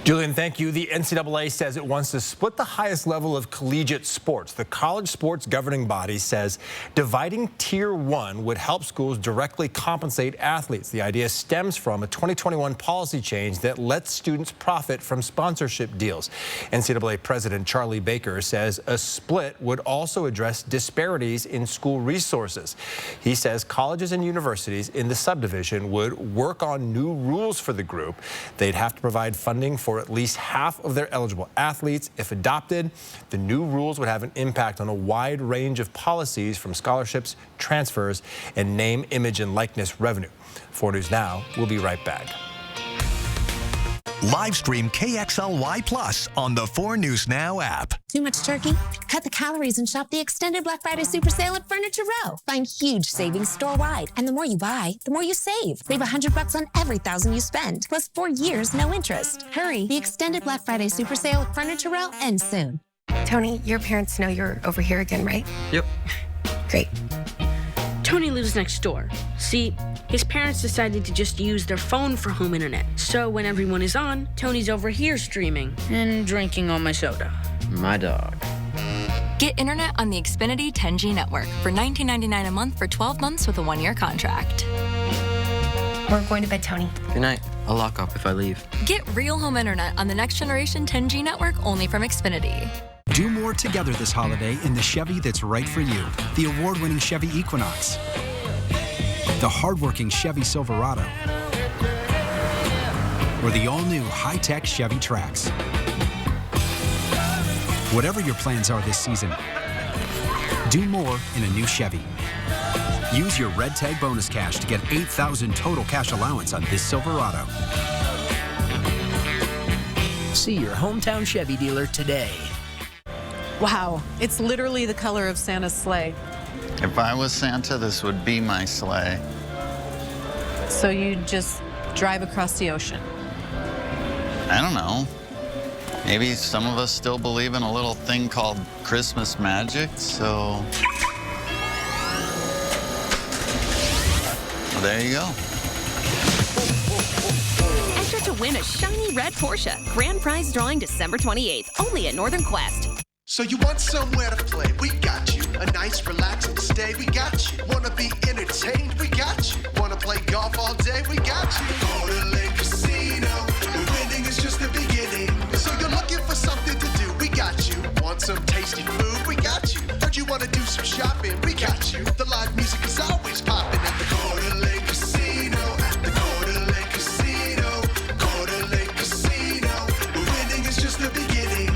Julian, thank you. The NCAA says it wants to split the highest level of collegiate sports. The college sports governing body says dividing Tier 1 would help schools directly compensate athletes. The idea stems from a 2021 policy change that lets students profit from sponsorship deals. NCAA President Charlie Baker says a split would also address disparities in school resources. He says colleges and universities in the subdivision would work on new rules for the group. They'd have to provide funding for at least half of their eligible athletes. If adopted, the new rules would have an impact on a wide range of policies from scholarships, transfers, and name, image, and likeness revenue. 4 News Now, we'll be right back. Live stream KXLY Plus on the 4 News Now app. Too much turkey? Cut the calories and shop the extended Black Friday super sale at Furniture Row. Find huge savings store-wide. And the more you buy, the more you save. Save $100 on every $1,000 you spend. Plus 4 years, no interest. Hurry, the extended Black Friday super sale at Furniture Row ends soon. Tony, your parents know you're over here again, right? Yep. Great. Tony lives next door. See, his parents decided to just use their phone for home internet. So when everyone is on, Tony's over here streaming and drinking all my soda. My dog. Get internet on the Xfinity 10G network for $19.99 a month for 12 months with a 1-year contract. We're going to bed, Tony. Good night. I'll lock up if I leave. Get real home internet on the next generation 10G network only from Xfinity. Do more together this holiday in the Chevy that's right for you. The award-winning Chevy Equinox. The hard-working Chevy Silverado. Or the all-new high-tech Chevy Trax. Whatever your plans are this season, do more in a new Chevy. Use your Red Tag bonus cash to get $8,000 total cash allowance on this Silverado. See your hometown Chevy dealer today. Wow, it's literally the color of Santa's sleigh. If I was Santa, this would be my sleigh. So you just drive across the ocean? I don't know. Maybe some of us still believe in a little thing called Christmas magic, so... Well, there you go. Enter to win a shiny red Porsche. Grand prize drawing December 28th, only at Northern Quest. So you want somewhere to play? We got you. A nice relaxing stay? We got you. Wanna be entertained? We got you. Wanna play golf all day? We got you. Go to Lake Casino. The winning is just the beginning. So you're looking for something to do? We got you. Want some tasty food? We got you. Heard you wanna do some shopping? We got you. The live music is always popping at the Go to Lake Casino. At the Go to Lake Casino. Go to Lake Casino. The winning is just the beginning.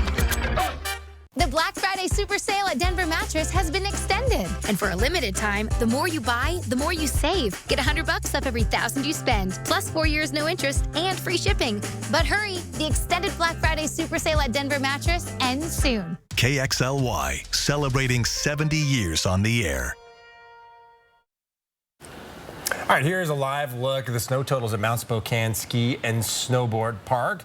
The Black Friday super sale at Denver Mattress has been extended. And for a limited time, the more you buy, the more you save. Get $100 off every $1,000 you spend, plus 4 years no interest and free shipping. But hurry, the extended Black Friday super sale at Denver Mattress ends soon. KXLY, celebrating 70 years on the air. All right, here's a live look at the snow totals at Mount Spokane Ski and Snowboard Park.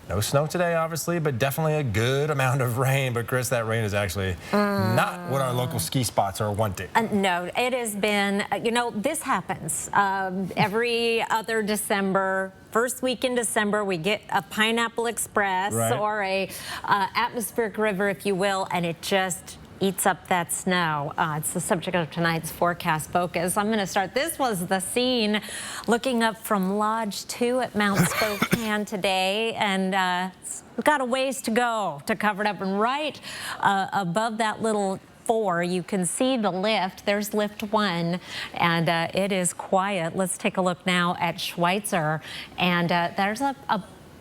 No snow today, obviously, but definitely a good amount of rain. But, Chris, that rain is actually not what our local ski spots are wanting. No, it has been, you know, this happens every other December. First week in December, we get a Pineapple Express or a atmospheric river, if you will, and it just eats up that snow. It's the subject of tonight's forecast focus. I'm going to start. This was the scene looking up from Lodge 2 at Mount Spokane today, and we've got a ways to go to cover it up. And right above that little 4, you can see the lift. There's lift 1, and it is quiet. Let's take a look now at Schweitzer, and there's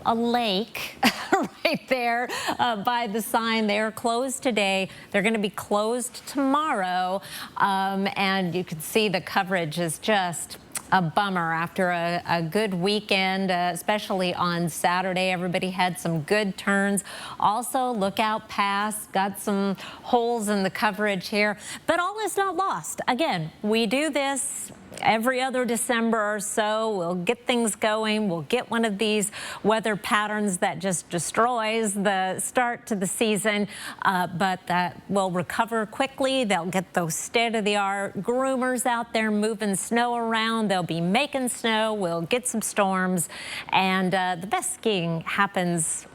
a lake right there by the sign. They are closed today. They're going to be closed tomorrow, and you can see the coverage is just a bummer after a good weekend, especially on Saturday. Everybody had some good turns. Also, Lookout Pass got some holes in the coverage here, but all is not lost. Again, we do this every other December or so. We'll get things going. We'll get one of these weather patterns that just destroys the start to the season, but that will recover quickly. They'll get those state-of-the-art groomers out there moving snow around. They'll be making snow. We'll get some storms, and the best skiing happens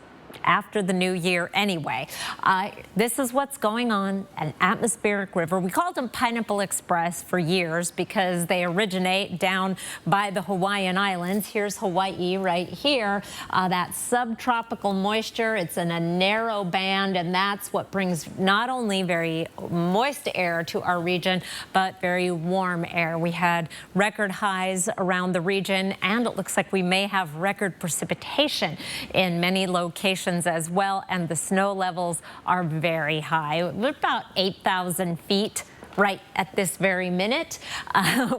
after the new year anyway. This is what's going on an atmospheric river. We called them Pineapple Express for years because they originate down by the Hawaiian Islands. Here's Hawaii right here. That subtropical moisture, it's in a narrow band, and that's what brings not only very moist air to our region, but very warm air. We had record highs around the region, and it looks like we may have record precipitation in many locations as well, and the snow levels are very high. We're about 8,000 feet right at this very minute,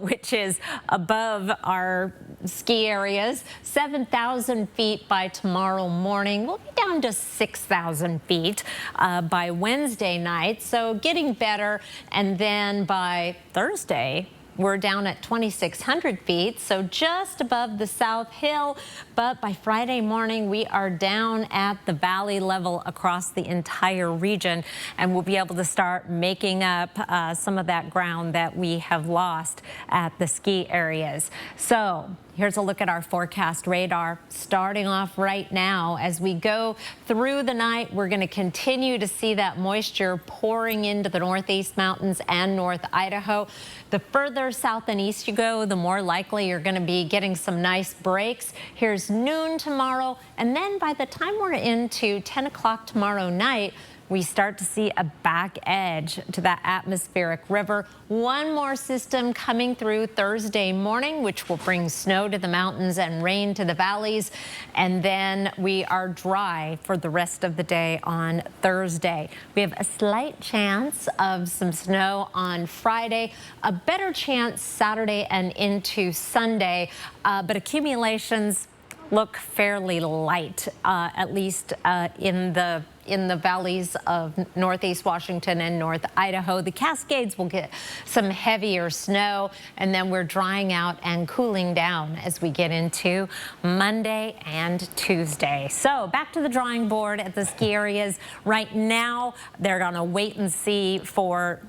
which is above our ski areas. 7,000 feet by tomorrow morning. We'll be down to 6,000 feet by Wednesday night, so getting better. And then by Thursday, we're down at 2,600 feet, so just above the South Hill. But by Friday morning, we are down at the valley level across the entire region, and we'll be able to start making up some of that ground that we have lost at the ski areas. So here's a look at our forecast radar starting off right now. As we go through the night, we're going to continue to see that moisture pouring into the Northeast Mountains and North Idaho. The further south and east you go, the more likely you're going to be getting some nice breaks. Here's noon tomorrow, and then by the time we're into 10 o'clock tomorrow night, we start to see a back edge to that atmospheric river. One more system coming through Thursday morning, which will bring snow to the mountains and rain to the valleys. And then we are dry for the rest of the day on Thursday. We have a slight chance of some snow on Friday, a better chance Saturday and into Sunday, but accumulations look fairly light, at least in the valleys of Northeast Washington and North Idaho. The Cascades will get some heavier snow, and then we're drying out and cooling down as we get into Monday and Tuesday. So back to the drawing board at the ski areas. Right now, they're going to wait and see for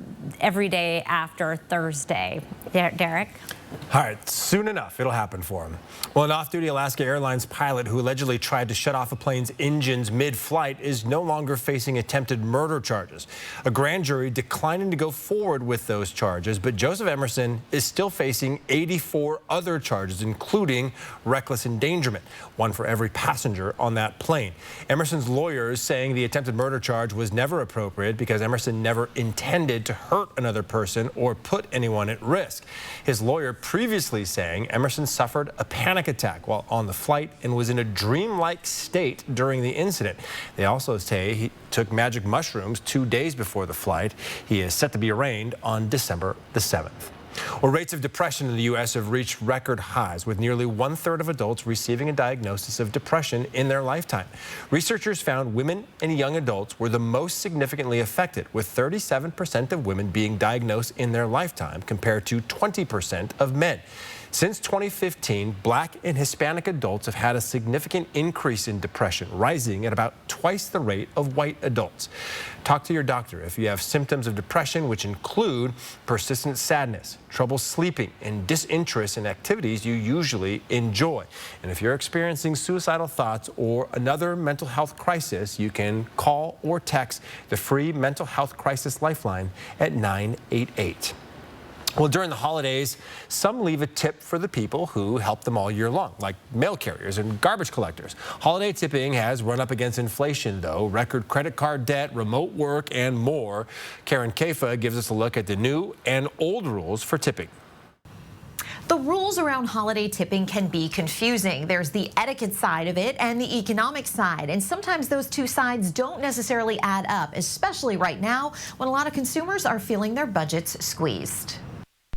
every day after Thursday. Derek? All right, soon enough, it'll happen for him. Well, an off-duty Alaska Airlines pilot who allegedly tried to shut off a plane's engines mid-flight is no longer facing attempted murder charges. A grand jury declining to go forward with those charges, but Joseph Emerson is still facing 84 other charges, including reckless endangerment, one for every passenger on that plane. Emerson's lawyers saying the attempted murder charge was never appropriate because Emerson never intended to hurt another person or put anyone at risk. His lawyer previously saying Emerson suffered a panic attack while on the flight and was in a dreamlike state during the incident. They also say he took magic mushrooms 2 days before the flight. He is set to be arraigned on December the 7th. Well, rates of depression in the U.S. have reached record highs, with nearly 1/3 of adults receiving a diagnosis of depression in their lifetime. Researchers found women and young adults were the most significantly affected, with 37% of women being diagnosed in their lifetime compared to 20% of men. Since 2015, Black and Hispanic adults have had a significant increase in depression, rising at about twice the rate of white adults. Talk to your doctor if you have symptoms of depression, which include persistent sadness, trouble sleeping, and disinterest in activities you usually enjoy. And if you're experiencing suicidal thoughts or another mental health crisis, you can call or text the free Mental Health Crisis Lifeline at 988. Well, during the holidays, some leave a tip for the people who help them all year long, like mail carriers and garbage collectors. Holiday tipping has run up against inflation, though. Record credit card debt, remote work, and more. Karen Kafa gives us a look at the new and old rules for tipping. The rules around holiday tipping can be confusing. There's the etiquette side of it and the economic side, and sometimes those two sides don't necessarily add up, especially right now when a lot of consumers are feeling their budgets squeezed.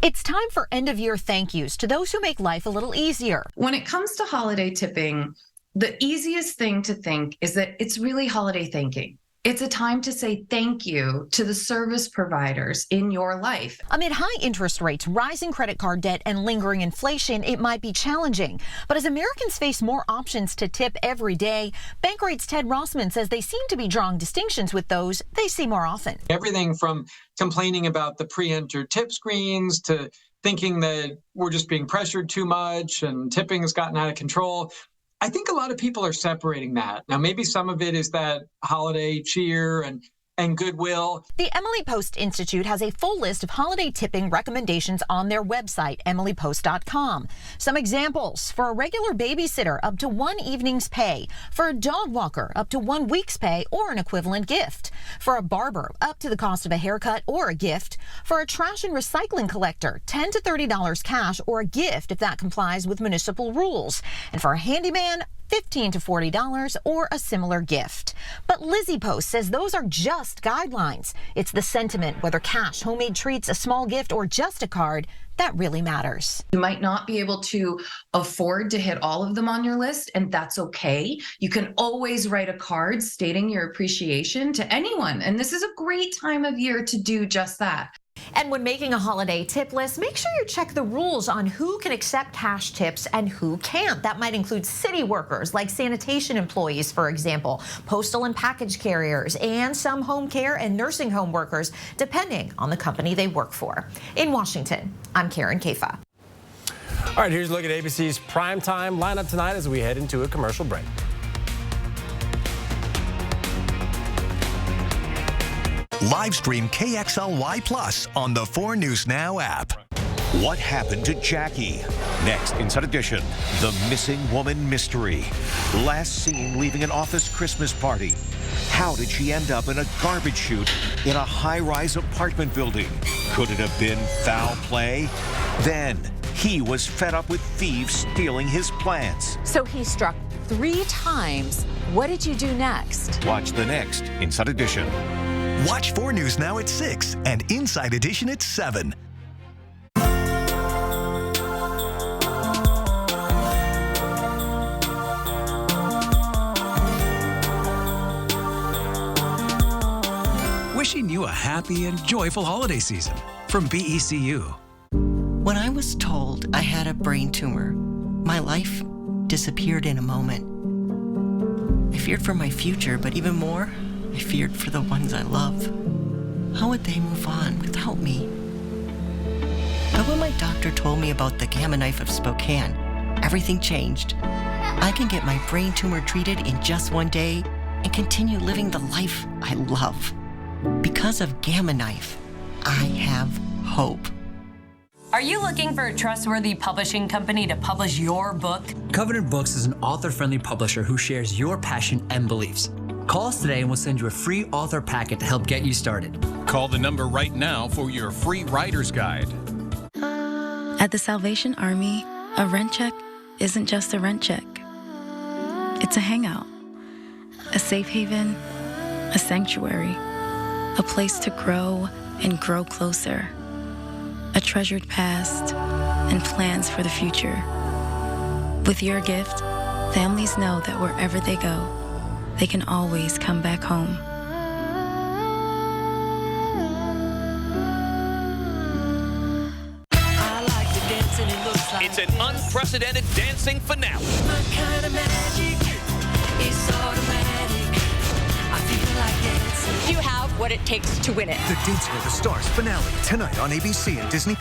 It's time for end-of-year thank yous to those who make life a little easier. When it comes to holiday tipping, the easiest thing to think is that it's really holiday thanking. It's a time to say thank you to the service providers in your life. Amid high interest rates, rising credit card debt, and lingering inflation, it might be challenging. But as Americans face more options to tip every day, Bankrate's Ted Rossman says they seem to be drawing distinctions with those they see more often. Everything from complaining about the pre-entered tip screens to thinking that we're just being pressured too much and tipping has gotten out of control. I think a lot of people are separating that. Now, maybe some of it is that holiday cheer and goodwill. The Emily Post Institute has a full list of holiday tipping recommendations on their website, emilypost.com. Some examples: for a regular babysitter, up to 1 evening's pay; for a dog walker, up to 1 week's pay or an equivalent gift; for a barber, up to the cost of a haircut or a gift; for a trash and recycling collector, $10 to $30 cash or a gift if that complies with municipal rules; and for a handyman, $15 to $40 or a similar gift. But Lizzie Post says those are just guidelines. It's the sentiment, whether cash, homemade treats, a small gift, or just a card, that really matters. You might not be able to afford to hit all of them on your list, and that's okay. You can always write a card stating your appreciation to anyone, and this is a great time of year to do just that. And when making a holiday tip list, make sure you check the rules on who can accept cash tips and who can't. That might include city workers, like sanitation employees, for example, postal and package carriers, and some home care and nursing home workers, depending on the company they work for. In Washington, I'm Karen Kafa. All right, here's a look at ABC's primetime lineup tonight as we head into a commercial break. Live stream KXLY Plus on the 4 News Now app. What happened to Jackie? Next, Inside Edition, the missing woman mystery. Last seen leaving an office Christmas party. How did she end up in a garbage chute in a high-rise apartment building? Could it have been foul play? Then, he was fed up with thieves stealing his plants. So he struck 3 times. What did you do next? Watch the next Inside Edition. Watch 4 News Now at 6 and Inside Edition at 7. Wishing you a happy and joyful holiday season from BECU. When I was told I had a brain tumor, my life disappeared in a moment. I feared for my future, but even more, I feared for the ones I love. How would they move on without me? But when my doctor told me about the Gamma Knife of Spokane, everything changed. I can get my brain tumor treated in just 1 day and continue living the life I love. Because of Gamma Knife, I have hope. Are you looking for a trustworthy publishing company to publish your book? Covenant Books is an author-friendly publisher who shares your passion and beliefs. Call us today and we'll send you a free author packet to help get you started. Call the number right now for your free writer's guide. At the Salvation Army, a rent check isn't just a rent check. It's a hangout, a safe haven, a sanctuary, a place to grow and grow closer, a treasured past and plans for the future. With your gift, families know that wherever they go, they can always come back home. It's an unprecedented dancing finale. My kind of magic is automatic. I feel like dancing. You have what it takes to win it. The Dancing with the Stars finale tonight on ABC and Disney+.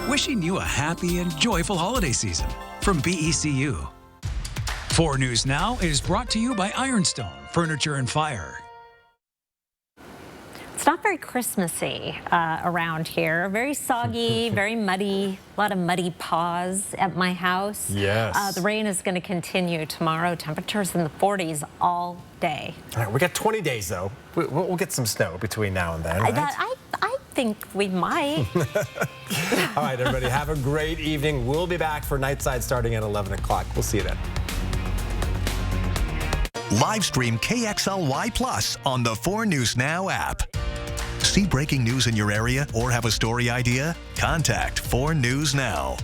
Wishing you a happy and joyful holiday season from BECU. 4 News Now is brought to you by Ironstone Furniture and Fire. It's not very Christmassy around here. Very soggy, very muddy, a lot of muddy paws at my house. Yes. The rain is going to continue tomorrow. Temperatures in the 40s all day. All right, we got 20 days, though. We'll get some snow between now and then, right? I think we might. All right, everybody, have a great evening. We'll be back for Nightside starting at 11 o'clock. We'll see you then. Live stream KXLY Plus on the 4 News Now app. See breaking news in your area or have a story idea? Contact 4 News Now.